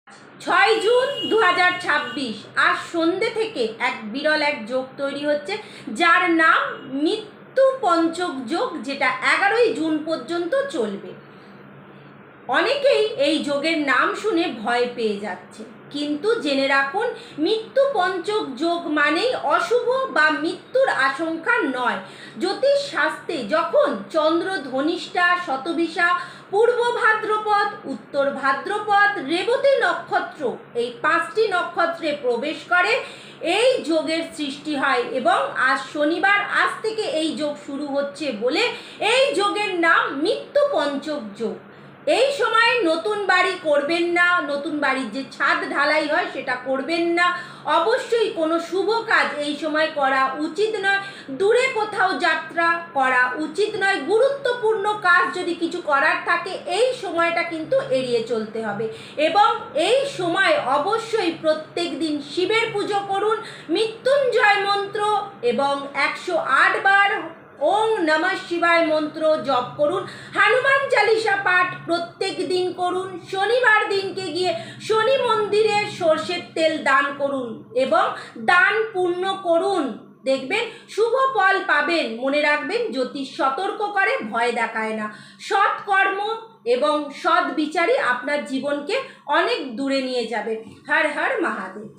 6 June 2026 আজ সন্ধ্যে থেকে এক বিরল এক যোগ তৈরি হচ্ছে, যার নাম মৃত্যু পঞ্চক যোগ, যেটা 11 জুন পর্যন্ত চলবে। অনেকেই এই যোগের নাম শুনে ভয় পেয়ে যাচ্ছে, কিন্তু জেনে রাখুন, মৃত্যু পঞ্চক যোগ মানেই অশুভ বা মৃত্যুর আশঙ্কা নয়। জ্যোতিষ শাস্ত্রে যখন চন্দ্র ধনিষ্ঠা, শতভিষা, পূর্ব ভাদ্রপদ, উত্তর ভাদ্রপদ, রেবতী নক্ষত্র এই 5টি নক্ষত্রে প্রবেশ করে, এই যোগের সৃষ্টি হয়। এবং আজ শনিবার, আজ থেকে এই যোগ শুরু হচ্ছে বলে এই যোগের নাম মৃত্যু পঞ্চক যোগ। এই সময় নতুন বাড়ি করবেন না, নতুন বাড়ির যে ছাদ ঢালাই হয় সেটা করবেন না। অবশ্যই কোনো শুভ কাজ এই সময় করা উচিত নয়। দূরে কোথাও যাত্রা করা উচিত নয়। গুরুত্বপূর্ণ কাজ যদি কিছু করার থাকে এই সময়টা কিন্তু এড়িয়ে চলতে হবে। এবং এই সময় অবশ্যই প্রত্যেক দিন শিবের পুজো করুন, মৃত্যুঞ্জয় মন্ত্র এবং 108 বার ওং নমঃ শিবায় মন্ত্র জপ করুন। হনুমান চালিসা পাঠ প্রত্যেক দিন করুন। শনিবার দিনকে গিয়ে শনি মন্দিরে সর্ষের তেল দান করুন এবং দান পূর্ণ করুন, দেখবেন শুভ ফল পাবেন। মনে রাখবেন, জ্যোতিষ সতর্ক করে, ভয় দেখায় না। সৎ কর্ম এবং সৎ বিচারই আপনার জীবনকে অনেক দূরে নিয়ে যাবে। হর হর মহাদেব।